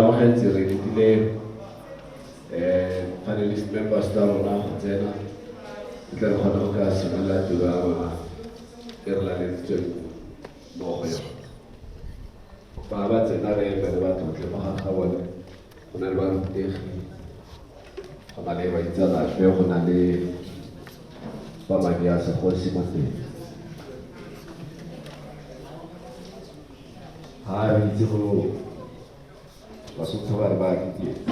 amogetse re letile panelist members tsa rona go tsena e tla re kgona go ka simolola tiro ya rona e re laleditsweng mo go yone fa ba tsena re eme re batho botlhe mo gare ga bone go na le barutegi go na le baitsanape go na le ba madi a segosi mo teng ha re itse go basotho ba re ba kitetse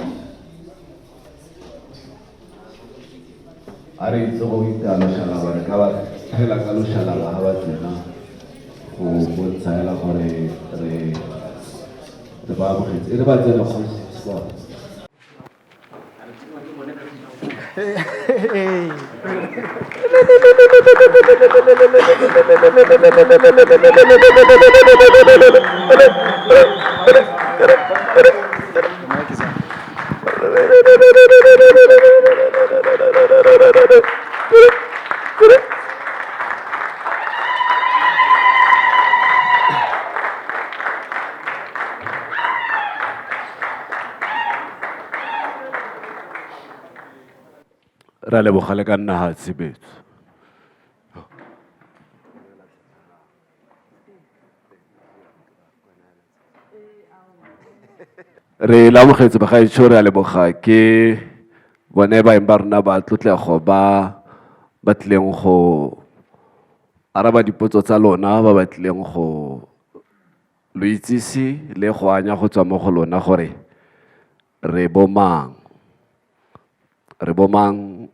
a re itse go italošala bare ka ba fela ka lošala ba ga ba tsena go bontsha hela gore re ba amogetse e re ba tsena go sport ra lebogale ka nna ha tshebetso re lamogetse bagaetsho re a leboga ke bone baeng ba rona ba tlotlego ba tlileng go araba dipotso tsa lona ba batlileng go lo itsise le go anya go tswa mo go lona gore re bomang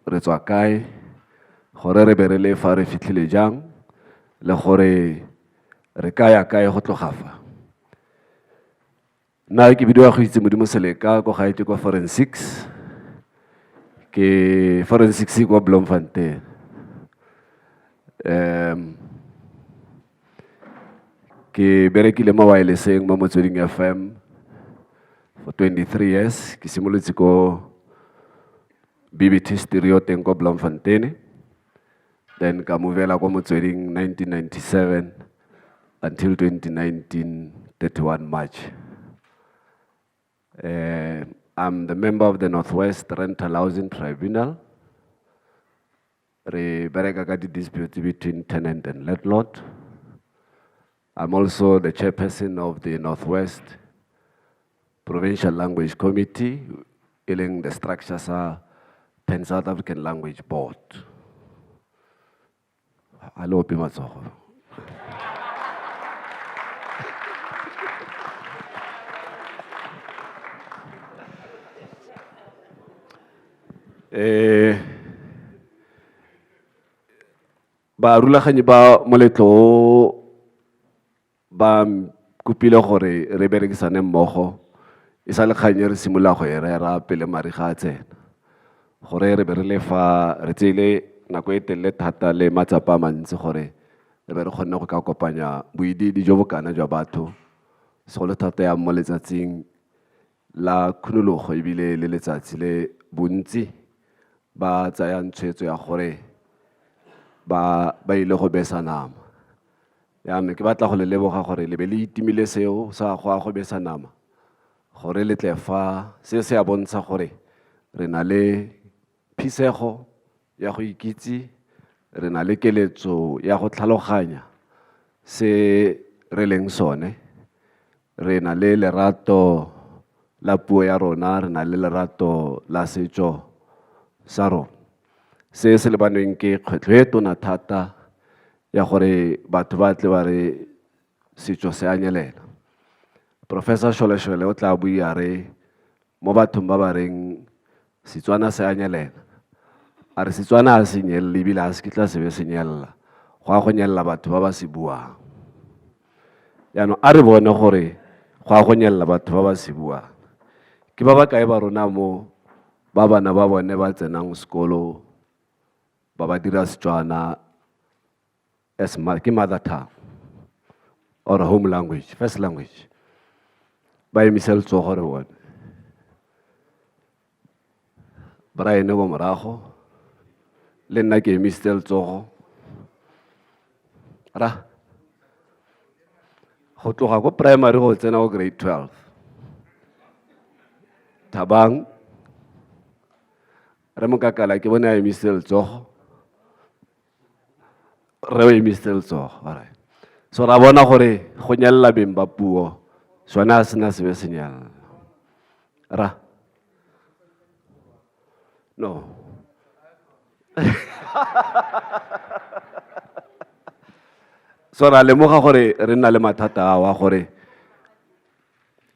re tswa kae gore re be re le fa re fitlhile jang le gore re kaya kae go tlogafa nna ke bidiwa go itse Modimo Seleka ko gae ke kwa forensics ke forensics kwa Bloemfontein ke berekile mo wirelesseng mo Motsweding FM for 23 years ke simolotse ko BBT stereo teng ko Bloemfontein then ka movela ko Motsweding 1997 until 2019 31 March. I'm the member of the Northwest Rental Housing Tribunal. Re bereka ka di disputes between tenant and landlord. I'm also the chairperson of the Northwest Provincial Language Committee, dealing the structures are Pan South African Language Board. Hello, Pimatsoho. Ba rulaganyi ba moletlo ba kupile gore re berekisane mmogo e sa le kganye re simolola go e rera pele mariga a tsena gore re be re le fa re tseile nako e telele thata le matsapa a mantsi gore re be re kgonne go ka kopanya boididi jo bokana jwa batho segolo thata ya mo letsatsing la khunologo ebile le letsatsi le bontsi ba tsayang tshwetso ya gore ba ile go besa nama ya me ke batla go le leboga gore le be le itimile seo sa go besa nama gore le tle fa se a bontsha gore re na le phisego ya go ikitse re na le keletso ya go tlhaloganya se re leng sone re na le lerato la puo ya rona re na le lerato la setso sa rona se se lebaneng ke kgwetlho e tona thata ya gore batho ba tle ba re setso se a nyelela Professor Sholeshole o tla bua re mo bathong ba ba reng Setswana se a nyelela a re Setswana a se nyelle ebile a se kitla se be se nyella go a go nyella batho ba ba se buang yaanong a re bone gore go a go nyella batho ba ba se buang ke ba ba kae ba rona mo ba bana ba bone ba tsenang sekolo ba ba dira Setswana as ke mother tongue or home language, first language ba emisel tsogo re bone bara ene go morago le nna ke emisel tsogo ra go tloga go primary go tsena go grade 12 Thabang re mokakala ke bone a emise letsogo re o emise letsogo alright so ra bona gore go nyelela beng ba puo sona sena se be se nyalla ra no so ra lemoga gore re nna le mathata a wa gore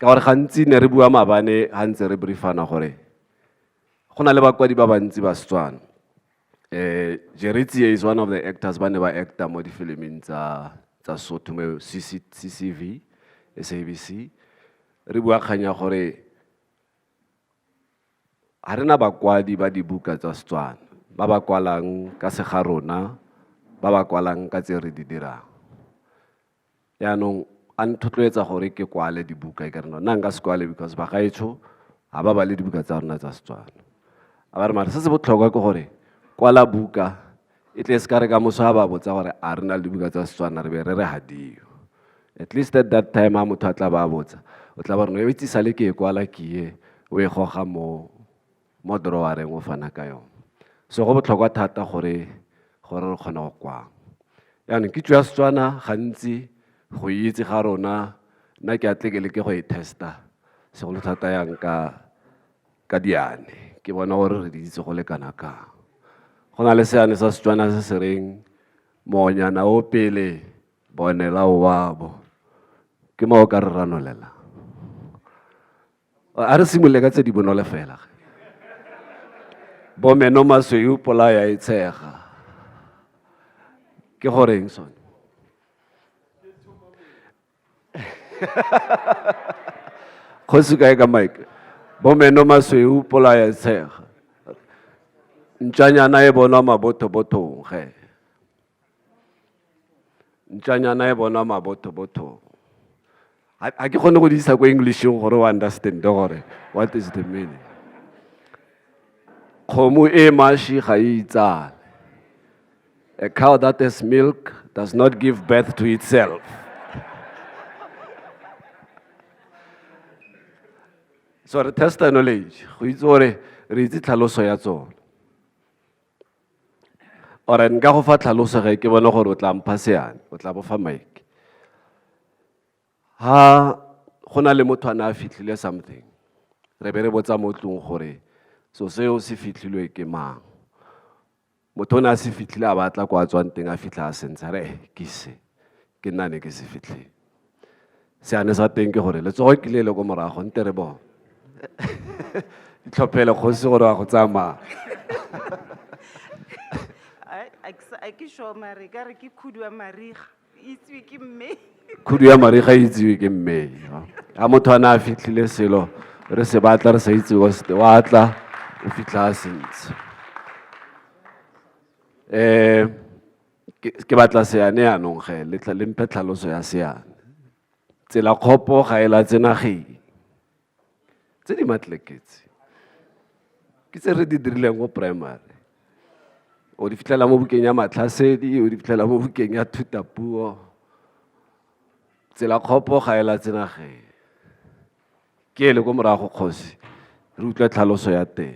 ka gore gantsi ne re bua mabane ha ntse re briefana gore go na le bakwadi ba bantsi ba Setswana Jeritsi is one of the actors ba ne ba acta mo difiliming tsa Sotho mo CCV SABC re bua kganya gore ha rena bakwadi ba dibuka tsa Setswana ba ba kwalang ka segarona ba ba kwalang ka tse re di dirang yaanong a nthotloetsa gore ke kwale dibuka e ka rena nna nka se kwale because ba gaetsho ha ba le dibuka tsa rona tsa Setswana a ba re mara se se botlhokwa ke gore kwala buka e tle se ka re ka moso ha ba botsa gore a rena le dibuka tsa Setswana re be re ha dio at least at that time ha motho a tla ba botsa o tla ba re no e tsisa le ke e kwala ke ye o e goga mo drawereng o fana ka yone so go botlhokwa thata gore re kgone go kwang yaanong kitso ya Setswana gantsi go itse ga rona nna ke atle ke le ke go e testa segolo thata yang ka diane ke bona gore re di itse go le kana kang go na le seane sa Setswana se se reng moonyana o pele bonela o wabo ke mo o ka re ranolela a re simolole ka tse di bonole fela bomeno masweu polaya e tshega ke goreng sone go se kae ka mike bomeno masweu polaya e tshega ntšanyana e bonwa mabotho-bothong ge ntšanyana e bonwa mabotho-bothong ha ke kgone go di isa ko Englisheng gore o understand gore what is the meaning kgomo e mashi ga e itsale a cow that has milk does not give birth to itself so re testa knowledge go itse gore re itse tlhaloso ya tsone ore nka go fa tlhaloso ge ke bona gore o tla mpha seane o tla bofa mike ha go na le motho a na a fitlhile something re be re botsa mo tlong gore so seo se fitlhilwe ke mang motho o ne a se fitlhile a batla kwa tswang teng a fitlha a sentsha re ke se ke nna ne ke se fitlhile seane sa teng ke gore letsogo ke le ko morago nte re bona itlhophele kgosi gore wa go tsamaya a ke sure mare ka re ke khudu ya mariga e itsewe ke mme khudu ya mariga e itsewe ke mme ha motho a ne a fitlhile selo re se batla re sa itse go se wa tla o fitlha a sentse ke batla seane yaanong ge le mphe tlhaloso ya seane tsela kgopo ga e latse nageng tse di matleketse ke tse re di dirileng go primary o di fitlhela mo bukeng ya matlhasedi o di fitlhela mo bukeng ya thutapuo tsela kgopo ga e latse nageng ke ele ko morago kgosi re utlwe tlhaloso ya teng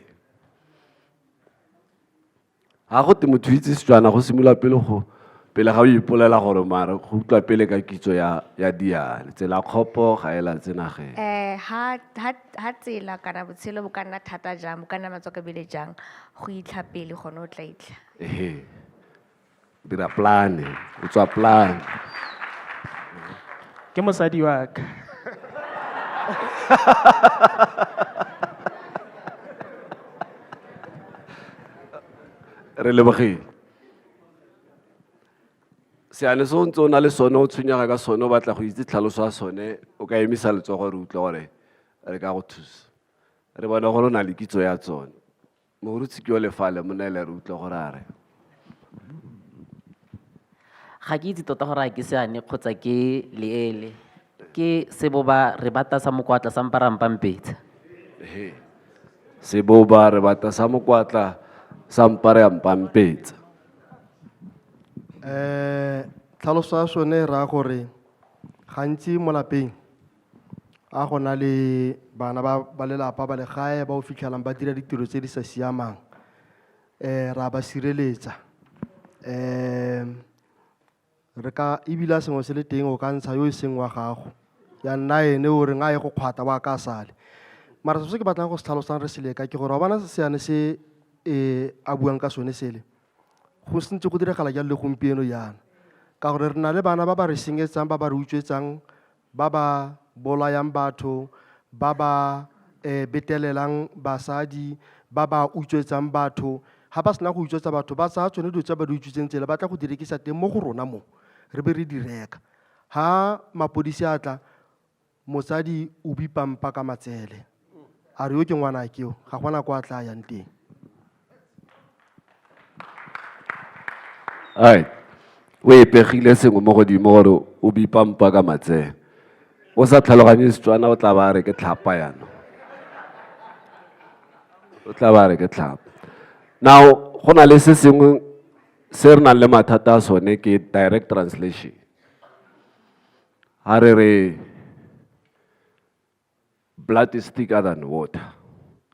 ga go te motho itse Setswana go simolola pele ga o ipolela gore mare go utlwa pele ka kitso ya diane tsela kgopo ga e latse nageng ha tsela kana botshelo bo ka nna thata jang bo ka nna matswakabele jang go itlha pele gone o tla itlha dira plane o tswa plane ke mosadi wa ka re lebogile seane se o ntse o na le sone o tshwenyega ka sone o batla go itse tlhaloso ya sone o ka emisa letsogo re utlwe gore re ka go thusa re bona gore o na le kitso ya tsone morutsi ke o lefale moneele re utlwe gore a re ga ke itse tota gore a ke seane kgotsa ke leele ke seboba re bata sa mokwatla sa mparampampetsa seboba re bata sa mokwatla sa mparampampetsa tlhaloso ya sone ra gore gantsi mo lapeng a go na le bana ba lelapa ba legae ba o fitlhelang ba dira ditiro tse di sa siamang ra ba sireletsa re ka ebile sengwe se le teng o ka ntsha yo e seng wa gago ya nna ene o reng a ye go kgwata wa ka sale mara se ke batlang go se tlhalosang re se leka ke gore wa bona seane se a buang ka sone sele go sentse go diragala jalo le gompieno yana ka gore re na le bana ba ba re senyetsang ba ba re utswetsang ba ba bolayang batho ba ba betelelang basadi ba ba utswetsang batho ga ba sena go utswetsa batho ba tsaya tsone dilo tse ba di utswitseng tsele ba tla go di rekisa teng mo go rona mo re be re di reka ga mapodisi a tla mosadi o bipampa ka matsele a re yo ke ngwana keo ga gona kwa tla yang teng Alright. O epegile sengwe mo godimo gore o bipampa ka matsele. O sa tlhaloganye Setswana o tla ba re ke tlhapa yana. O tla ba re ke tlhapa. Now, go na le se sengwe se re nang le mathata a sone ke direct translation. Ha re re blood is thicker than water.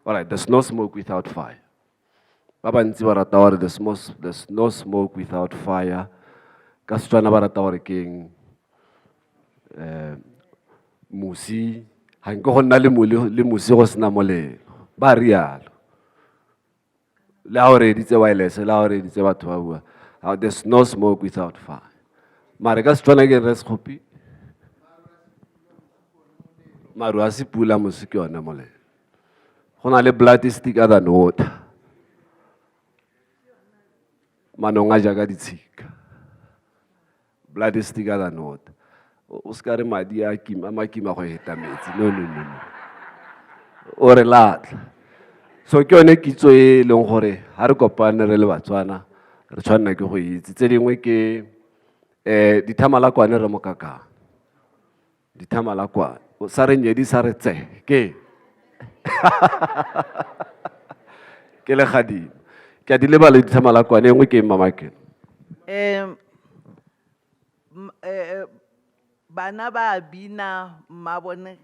All right, there's no smoke without fire. Ba bantsi ba rata gore there's no smoke without fire. Ka Setswana ba rata gore keng musi ha nke go nna le musi go sena molelo ba rialo le ha o reditse wireless le ha o reditse batho ba bua there's no smoke without fire mare ka Setswana ke re sekgopi maru a se pula musi ke yone molelo go na le blood is thicker than water manong a jaaka ditshika blood is thicker than water o ska re madi a makima go heta metsi no o re latla so ke yone kitso e leng gore ha re kopane re le Batswana re tshwanela ke go itse tse dingwe ke dithamalakwane re mo kakang dithamalakwane o sa re nyedi sa re tse ke ke le gadimo ke a di lebala dithamalakwane engwe ke mamakeng bana ba bina mmabone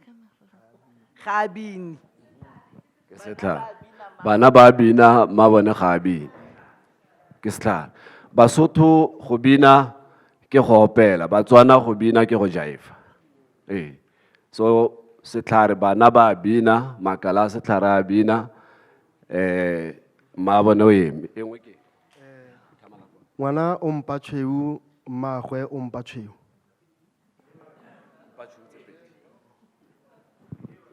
ga bini ke setla bana ba bina mabone ga bini ke setla Basotho go bina ke go opela Batswana go bina ke go jaifa so setlhare bana ba bina makala setlhare a bina mabone o eme engwe ke ngwana o mpa tshweu mmagwe o mpa tshweu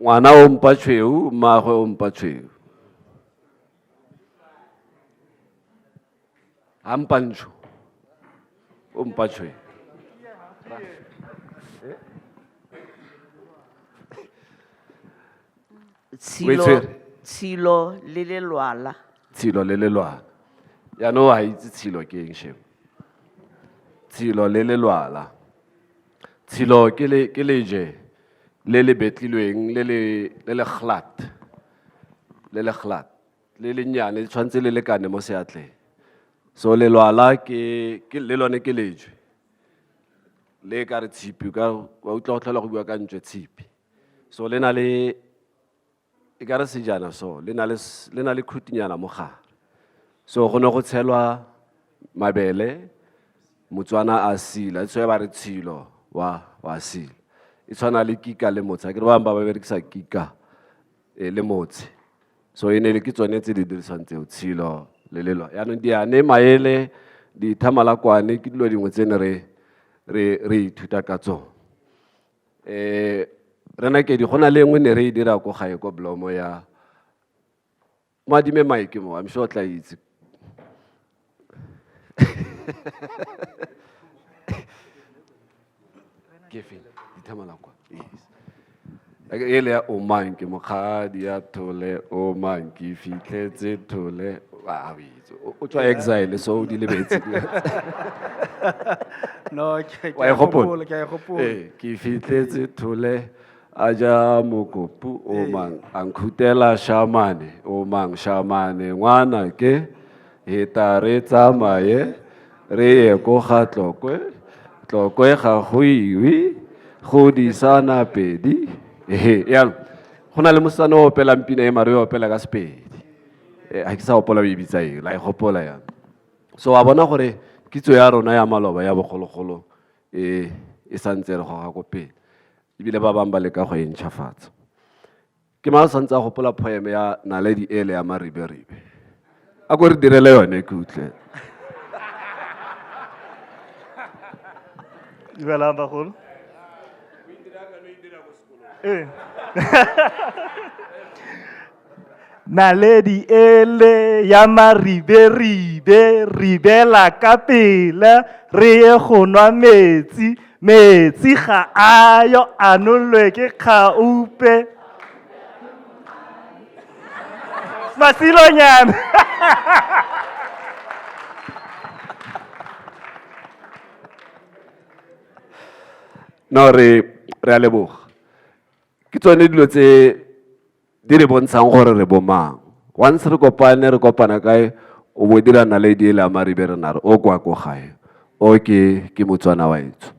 ngwana o mpa tshweu mmagwe o mpa tshweu ha mpantsho o mpa tshweu Tshilo le lelwala. Tshilo le lelwala ya no ha itse tshilo ke eng shemo tshilo le lelwala tshilo ke leje le le betlilweng le le glat le le nyane le tshwantse le lekane mo seatleng so lelwala ke le lone ke leje le ka re tshipi ka wa utla go tlhola go bua ka ntwe tshipi so le na le e ka re sejana so le na le khutinyana mo gare so go ne go tshelwa mabele Motswana a sila tsoe ba re tshilo wa sila e tshwana le kika le motse ke re ba ba berekisa kika le motse so e ne le ke tsone tse di dirisang tseo tshilo le lelwa yaanong diane maele dithamalakwane ke dilo dingwe tsene re ithuta ka tsone rena ke di gona le engwe ne re dira go gae go blomo ya madime mike mo I'm sure tla itse ke fe dithamalakwane ele ya o mang ke mogadi ya thole o mang ke fitlhetse thole o tswa exile so o di lebetse no ke fitlhetse thole a ja mokopu o mang a nkhutela shamane o mang shamane ngwana ke heta re tsamaye re ye ko ga tlokwe ga go iwi go di sana pedi ya go na le mosetsana o opelang pina e mare o opela ka Sepedi. Ha ke sa gopola o e bitsa eng, la e gopola yana. So wa bona gore kitso ya rona ya maloba ya bogologolo e santse re goga ko pele ebile ba bang ba leka go e ntšhafatsa. Ke mang santse a gopola poeme ya Naledi ele ya Mariberibe? A ko re direle yone ke utlwe. Dumelang bagolo. Naledi ele ya Mariberibe, ribela ka pele re ye go nwa metsi, metsi ga ayo a nolwe ke kgaupe. Masilonyana. No re a leboga. Ke tsone dilo tse di re bontshang gore re bo mang. Once re kopana kae o bo dira Naledi ele ya Maribe re na re o kwa ko gae o ke Motswana wa etso.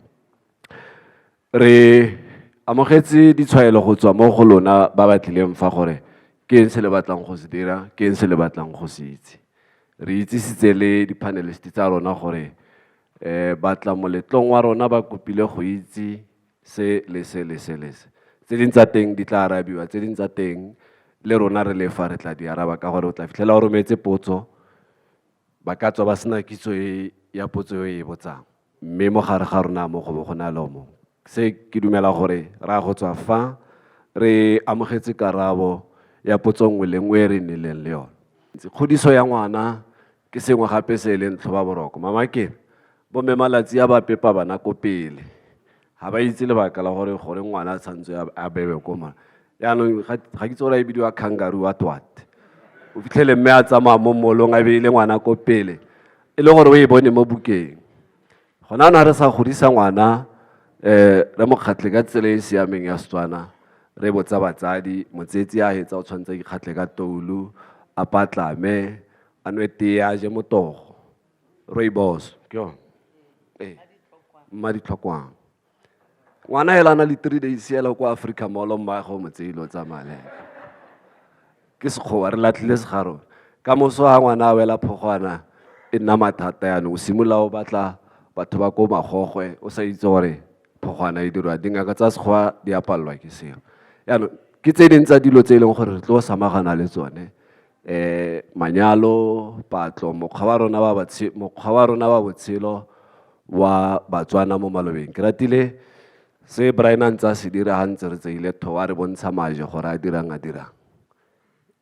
Re amogetse ditshwaelo go tswa mo go lona ba ba tlileng fa gore ke eng se le batlang go se dira, ke eng se le batlang go se itse. Re itsisitse le di-panelist tsa rona gore batla moletlong wa rona ba kopile go itse se le se le se le se. Tse ding tsa teng di tla arabiwa, tse ding tsa teng le rona re le fa re tla di araba ka gore o tla fitlhela o rometse potso ba ka tswa ba sena kitso ya potso e botsang. Mme mo gare ga rona mo go bo go na le o mongwe. Se ke dumela gore ra go tswa fa re amogetse karabo ya potso nngwe le nngwe e re nnileng le yone. Kgodiso ya ngwana ke sengwe gape se e leng tlhoba boroko. Mama ke bomme malatsi a ba pepa bana ko pele ga ba itse lebaka la gore ngwana a tshwanetse a bewe ko mona. Yaanong ga ke itse gore e bidiwa kangaroo what o fitlhele mme a tsamaya mo moolong a beile ngwana ko pele e le gore o e bone mo bukeng. Gona na re sa godisa ngwana re mo kgatle ka tsela e e siameng ya Setswana re botsa batsadi motsetsi a hetsa o tshwanetse a ikgatle ka toulu a patlame a nwe tee a je motogo rooibos ke yone mma ditlhokwang. Ngwana hela na le 3 days yela ko Africa Mall mma go mo tseilo tsa male ke sekgowa re latlhile segaro ka moso a ngwana a wela phogwana e nna mathata yana o simolola o batla batho ba ko magogwe o sa itse gore phogwana e dirwa dingaka tsa sekgowa di apalelwa ke seo. Yaanong ke tse ding tsa dilo tse e leng gore re tlo samagana le tsone manyalo patlo mokgwa wa rona wa botshelo wa Batswana mo malobeng. Ke ratile se Brian a ntse a se dira ga ntse re tseile thoba a re bontsha maje gore a dirang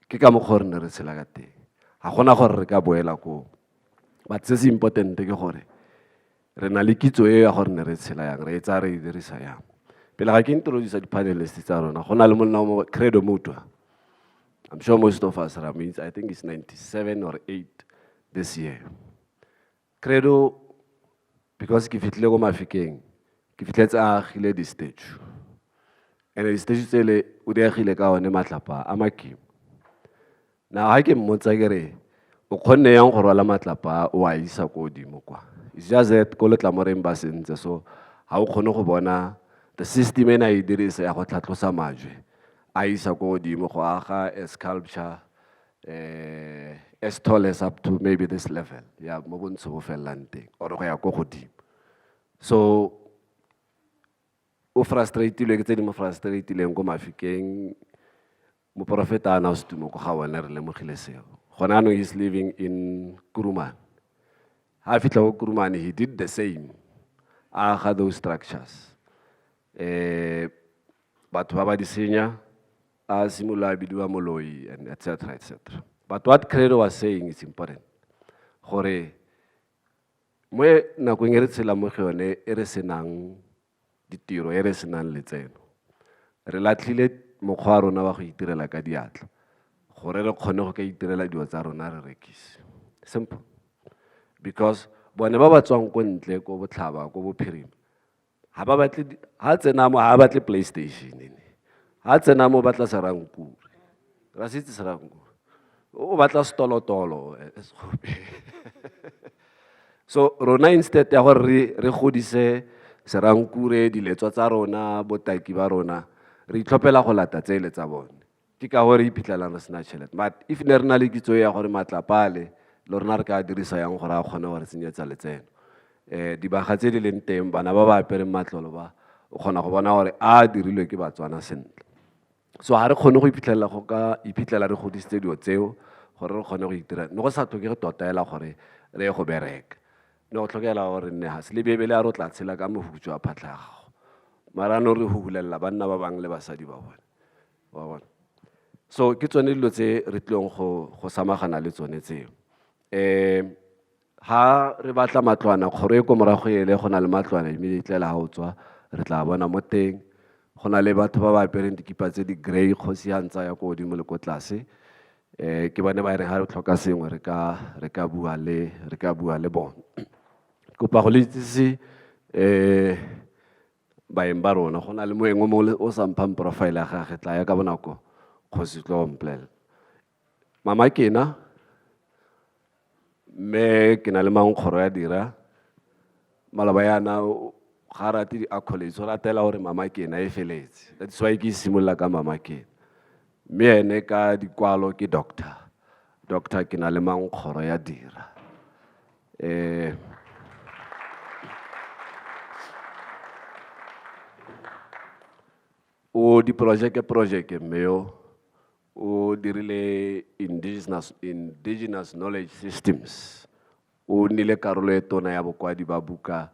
ke ka mokgwa re ne re tshela ka teng ga gona gore re ka boela koo. But se se important ke gore re na le kitso e ya gore ne re tshela yang re etsa re e dirisa yang. Pele ga ke introduce di-panelist tsa rona go na le monna mo Credo Mutwa. I'm sure most of us means I think it's 97 or 8 this year. Credo, because ke fitlhile ko Mafikeng ke fitlhetse a agile di-statue and di-statue tsele o di agile ka one matlapa a makimo. Now ha ke mmotsa ke re o kgonne yang go rwala matlapa o a isa ko godimo kwa. It's just that ko letlamoreng ba sentse so ha o kgone go bona the system ena e dirisa ya go tlhatlosa majwe a isa ko godimo go aga a sculpture as tall as up to maybe this level ya mo bontsho bo fellang teng or go ya ko godimo. So o frustratilwe ke tse di mo frustratileng ko Mafikeng moprofeta a na o setumo ko ga bone re lemogile seo. Gona anong he's living in Kuruman. Ha fitla ko Kuruman he did the same aga those structures batho ba ba di senya a simolola a bidiwa moloi and etc. But what Credo was saying is important gore mo nakong e re tshela mo go yone e re senang ditiro e re senang letseno re latlhile mokgwa rona wa go itirela ka diatla gore re kgone go ka itirela dilo tsa rona re rekise. Simple. Because bone ba ba tswang ko ntle ko botlhaba ko bophirima ha ba batle ha tsena mo ha batle PlayStation ha tsena mo batla serankure ra se itse serankure o batla stolotolo so rona instead ya gore re godise serankure diletswa tsa rona botaki ba rona re itlhophela go lata tsele tsa bone ke ka gore iphitlhelang re sena tšhelete. But if ne re na le kitso ya gore matlapa ale le rona re ka dirisa yang gore a kgone gore tsenyetsa letseno. Dibaga tse di leng teng bana ba ba apereng matlolo ba o kgona go bona gore a dirilwe ke Batswana sentle. So ha re kgone go iphitlhela go ka iphitlhela re godisitse dilo tseo gore re kgone go itira. Ne go sa tlhokege tota hela gore re ye go bereka. Ne go tlhokela gore nne ha se le bebele a re o tla tshela ka mohutso wa phatlha ya gago. Mara no re huhulela banna ba bang le basadi ba bone. Wa bona. So ke tsone dilo tse re tlong go samagana le tsone tseo. Ha re batla matlwana kgoro e ko morago ele go na le matlwana immediately la ha o tswa re tla bona mo teng. Go na le batho ba ba apereng dikipa tse di grey kgosi ya ntsa ya ko godimo le ko tlase. Ke bone ba re ha re tlhoka sengwe re ka bua le bona. Kopa go le itsise baeng ba rona go na le moeng mo o sa mphang profile ya gagwe tla ya ka bonako kgosi tlo mplela. Mama Kena mme ke na le mangkgoro ya dira malaba yana ga rate di-accolades o ratela gore Mama Kena e feletse. That's why ke simolola ka Mama Kena. Mme ene ka dikwalo ke doctor ke na le mangkgoro ya dira. O di-project mmeo o dirile indigenous knowledge systems. O nile karolo e tona ya bokwadi ba buka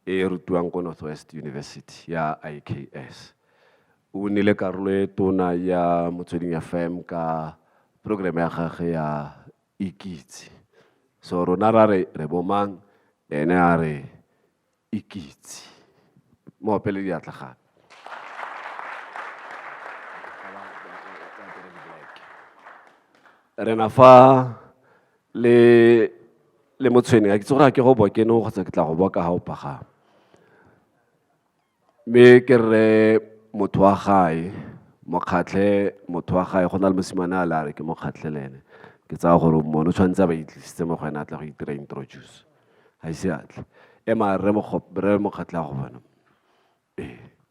e rutiwang ko Northwest University ya IKS. O nile karolo e tona ya Motsweding FM ka program ya gagwe ya Ikitse. So rona ra re bomang ene a re Ikitse. Mo pele diatla gape. Re na fa le motshweni ga ke tsoga ke go bokene go tsa ke tla go boka ha o pagama. Me ke re motho wa gae mokgatlhe motho wa gae go na le mosimane a la re ke mokgatlhelene ke tsa gore mone o tshwantse ba itlisitse mo go ena a tla go itira introduce ha ise atle ema re mokgatlhe a go bona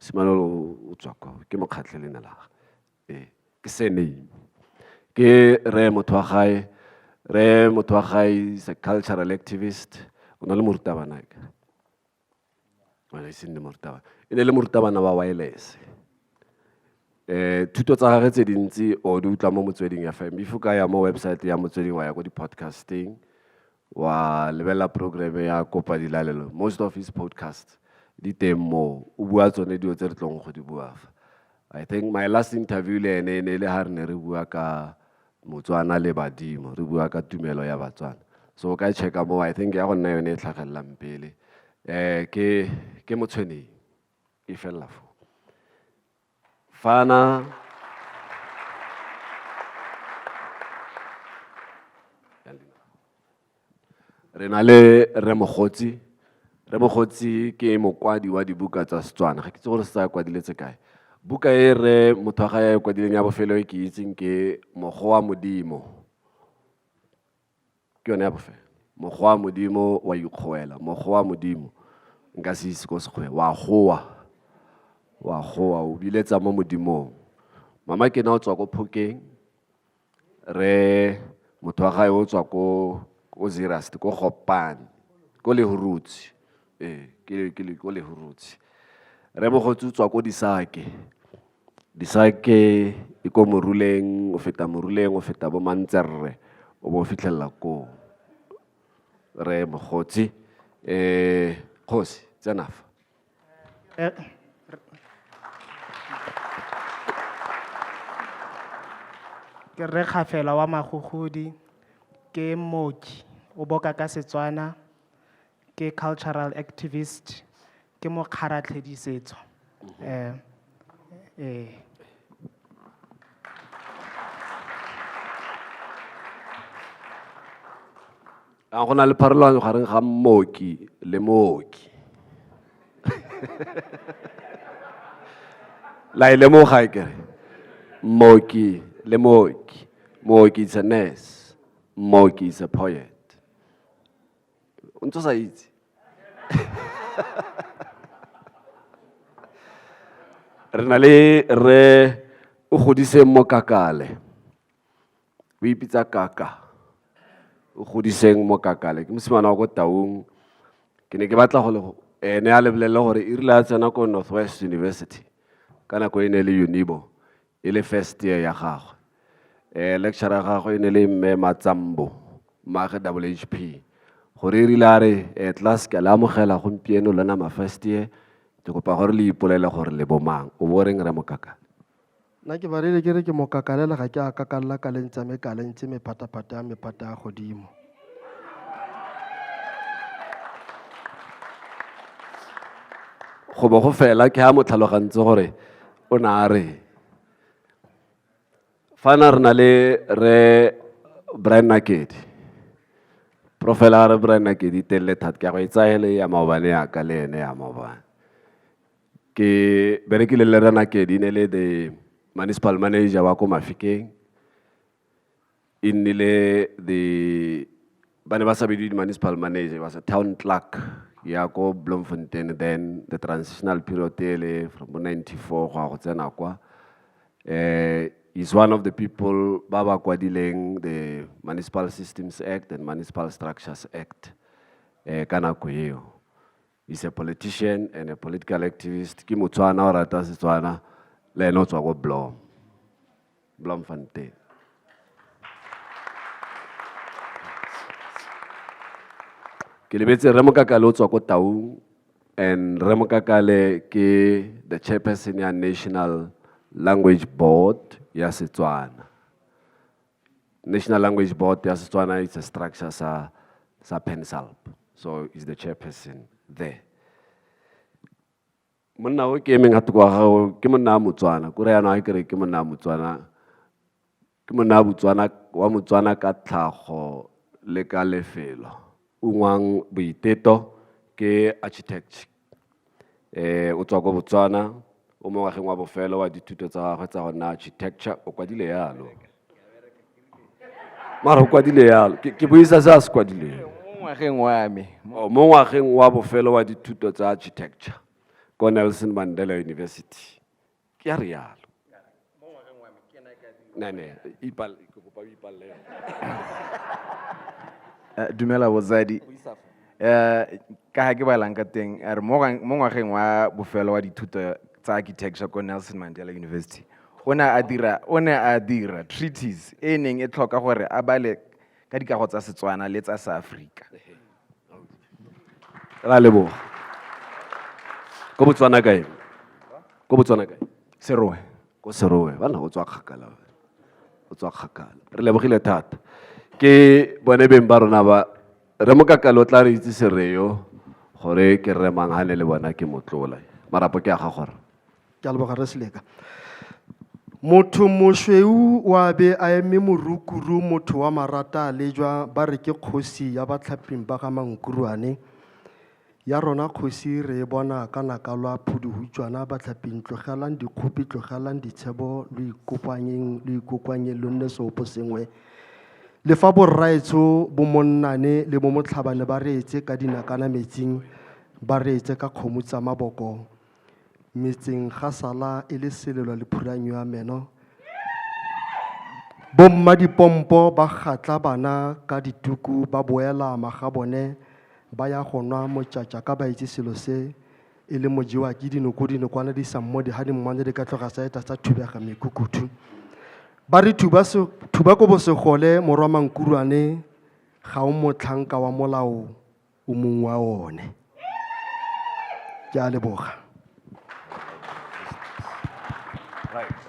simane o tswa kwa ke mokgatlhelene la ke sene ke re motho wa gae is a cultural activist o na le morutabana ke wala e sene morutabana e ne le morutabana wa wireless. Thuto tsa gagwe tse dintsi o di utla mo Motsweding FM if o ka ya mo website ya Motsweding wa ya go di-podcasting wa lebella program ya Kopa Dilalelo most of his podcast di teng mo o bua tsone dilo tse re tlong go di bua. I think my last interview le ene le ha re ne re bua ka Motswana le badimo re bua ka tumelo ya Batswana. So o ka checka mo I think ya go nna yone e tlhagelelang pele ke Motshweni e fella fo fana re na le Remogotsi ke mokwadi wa dibuka tsa Setswana ga ke tse gore se tsa kwadiletse kae buka e re motho wa gae kwadileng ya bofelo e ke itseng ke Mogo wa Modimo ke yone ya bofelo Mogo wa Modimo wa ikgoela Mogo wa Modimo nka se ise ko sekgwe wa goa o biletsa mo modimong. Mama Kena o tswa ko Phokeng re motho wa gae o tswa ko Zeerust ko Gopane ko Lehurutse ke ko Lehurutse re Mogotsi o tswa ko Disake e ko Moruleng o feta bo Mantzerre o bo fitlhella ko re Mogotsi Kgosi tsenafa ke re Kgafela wa Magogodi ke mooki o boka ka Setswana ke cultural activist ke mo kgaratlhedisetso go na le pharologano gareng ga mooki le mooki la ile mo ga kere mooki le mooki is a nurse mooki is a poet o ntse sa itse re na le re o godiseng mo Kakale. O ipitsa Kaka. O godiseng mo Kakale. Ke mosimane wa ko Taung. Ke ne ke batla go le ene a lebelele gore e rile a tsena ko Northwest University. Ka nako e ne le Unibo. E le first year ya gagwe. Lecturer ya gagwe e ne le Mme Matsambo, Mmaagwe WHP. Gore e rile a re class ke la amogela gompieno lona ma first year. Ke kopa gore le ipolele gore le bomang. O bo reng re mo Kakale? nna ke barile ke re ke mo kakalela ga ke a kakalela ka lentsa me ka lentse mephata-phata ya mephata ya godimo. Go bo go fela ke ha mo tlhalogantse gore o na a re fana re na le re Brian Nakedi. Profela re Brian Nakedi telle that ke a go e tsaele ya maobane ya ka le ene ya maobane. Ke berekile le re Nakedi ne le the municipal manager wa ko Mafikeng. E nnile the bane ba sa bedi municipal manager was a town clerk ya ko Bloemfontein, then the transitional period ele from 94 go tsena kwa. He's one of the people ba ba kwadileng the Municipal Systems Act and Municipal Structures Act. Ka nako eo. He's a politician and a political activist. Ke Motswana o rata Setswana le ene o tswa ko Bloemfontein. Ke lebetse Re Mokakale o tswa ko Taung, and Re Mokakale ke the chairperson ya National Language Board ya Setswana. National Language Board ya Setswana is a structure sa PENSALP. So he's the chairperson there. Monna o ke emeng hatu kwa gao ke monna Motswana. Ko re yana ke re ke monna Motswana. Ke monna Botswana wa Motswana ka tlhago le ka lefelo. Ungwang boiteto ke architect. O tswa ko Botswana, o mo ngwageng wa bofelo wa dithuto tsa gagwe tsa go nna architecture, o kwadile yalo. Mara o kwadile yalo, ke buisa se a se kwadileng. Mo ngwageng wa bofelo wa dithuto tsa architecture ko Nelson Mandela University. Ke a re yalo. Nane, ipal, ke kopa o ipalle yona. Dumela Bozadi. Ka ha ke balang ka teng, re mo ngwageng wa bofelo wa dithuto tsa architecture ko Nelson Mandela University. O ne a dira treatise e neng e tlhoka gore a bale ka dikago tsa Setswana le tsa sa Afrika. Ra leboga. Ko Botswana kae? Ko Botswana kae? Serowe. Ko Serowe, bana o tswa kgakala. O tswa kgakala. Re lebogile thata. Ke bone beng ba rona ba Re Mokakale o tla re itse sereyo gore ke re mangane le bona ke motlola. Marapo ke a ga gore. Ke a leboga Re Seleka. Motho mošweu wa be a eme morukuru motho wa marata a lejwa ba re ke kgosi ya batlhaping ba ga Mankuruane. Ya rona kgosi re e bona ka nakalwa phuduhutswana batlhaping tlogelang dikgopi tlogelang ditshebo lo ikokwanyeng lo nne seopo sengwe. Le fa borraetso bo monnane le bo motlhabane ba reetse ka dinakana metsing ba reetse ka kgomo tsa maboko. Metseng ga sala e le selelo le phuranyo ya meno. Bomma dipompo ba gatla bana ka dituku ba boela magabone ba ya go nwa motšatša ka ba itse selo se e le mojewa ke dinokwana di sa mmodi ga di mmane di ka tloga saeta sa thubega mekukutu. Ba re thuba ko bosegole morwa Mankuruane ga o motlhanka wa molao o mongwe wa one. Ke a leboga.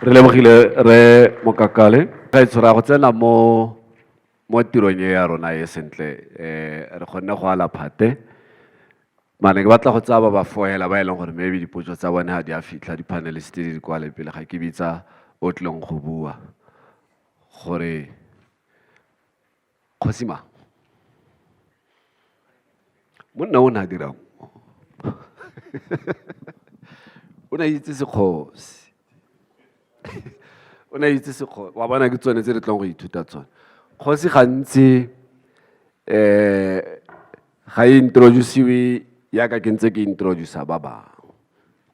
Re lebogile Re Mokakale. Ga itshwara go tsena mo tirong ya rona e sentle. Re kgonne go ala phate. Mane ke batla go tsaya ba ba foela ba e leng gore maybe dipotso tsa bone ga di a fitlha di panelist di kwa le pele ga ke bitsa o tlileng go bua gore kgosi mang monna o ne a dirang o ne a itse sekgosi o ne a itse sekgosi wa bona ke tsone tse re tlong go ithuta tsone kgosi gantsi ga e introduce-iwe yaka ke ntse ke introduce ba bangwe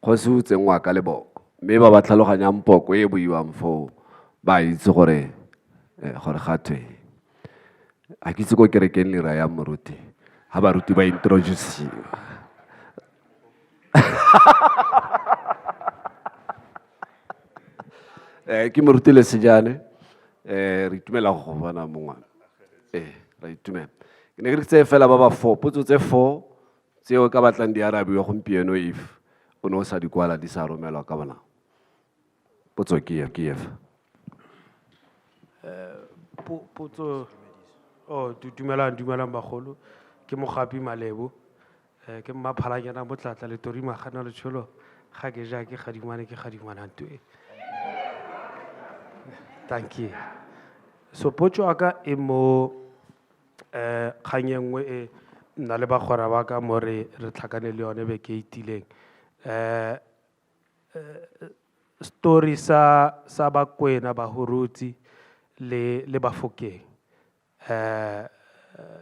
kgosi o tsengwa ka leboko mme ba ba tlhaloganyang poko e buiwang foo ba itse gore gore gatwe a ke itse ko kerekeng lera ya moruti ha baruti ba introduce-iwa ke moruti le sejane re itumela go bona mongwana ra itumela ke ne ke re tse fela ba ba 4 potso tse 4 tseo ka batlang di arabiwa gompieno if o ne o sa di kwala di sa romelwa ka bona potso ke efe potso dumelang bagolo ke mogapi malebo ke mmaphalanyana motlatla le tori magana le tsholo ga ke ja ke gadimana ntwe thank you so potso aka e mo kgang e nngwe e nna le bagwera ba ka mo re tlhakane le yone beke e itileng story sa bakwena bahurutsi le bafokeng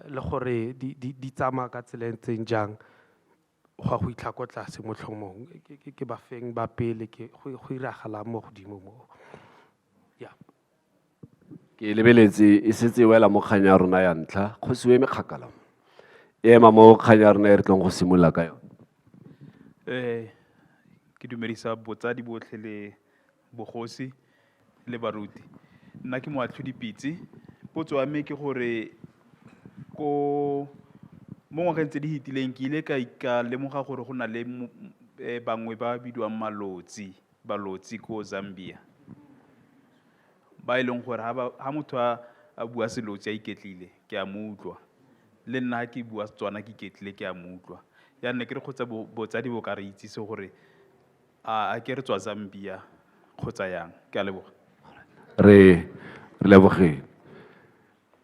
le gore di tsamaya ka tsela e ntseng jang go go itlha ko tlase motlhomong ke bafeng ba pele go iragalang mo godimo mo ya ke lebeletse e setse wela mo kgang ya rona ya ntlha go siwe mekgakala e ema mo kgang ya rona e re tlong go simolola ka yone ke dumedisa botsadi botlhe le bogosi le baruti nna ke moatlhodi pitse potso ya me ke gore ko mo ngwageng tse di hitileng ke ile ka lemoga gore go na le bangwe ba bidiwang balotsi ko Zambia ba e leng gore ha motho a bua selotsi a iketlile ke a mo utlwa le nna ke bua Setswana ke iketlile ke a mo utlwa ya nne ke re kgotsa botsadi bo ka re itsise gore a ke re tswa Zambia kgotsa yang ke a leboga re lebogile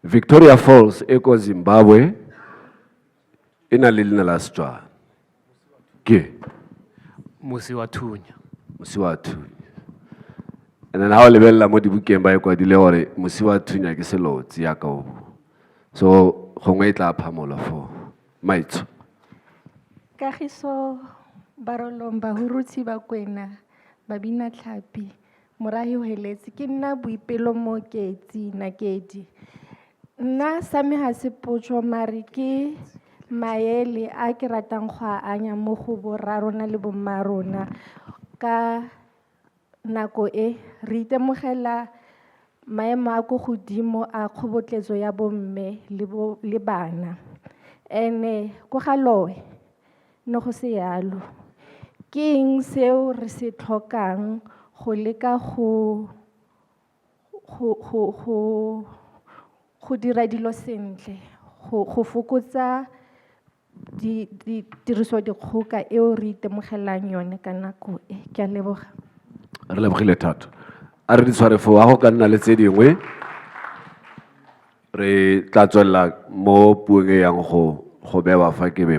Victoria Falls e ko Zimbabwe e na le leina la Setswana ke mosi wa thunya and then ha o lebella mo dibukeng ba e kwadile gore mosi wa thunya ke selotsi ya ka o so gongwe e tla phamola fo maitso Kagiso barolong bahurutsi ba kwena babina tlhapi morahi ho heletse ke nna boipelo mo ketsi nakedi nna sa me ha se potso mare ke maele a ke ratang go a anya mo go borarona le bommarona ka nako e re itemogela maemo a go godimo a kgobotletso ya bomme le bana ene go galoe no go se yalo ke eng seo re se tlhokang go leka go dira dilo sentle go fokotsa tiriso dikgoka eo re itemogelang yone ka nako e ke a leboga re lebogile thata a re di tshware foo a go ka nna le tse dingwe re tla tswelela mo puong e yang go bewa fa ke be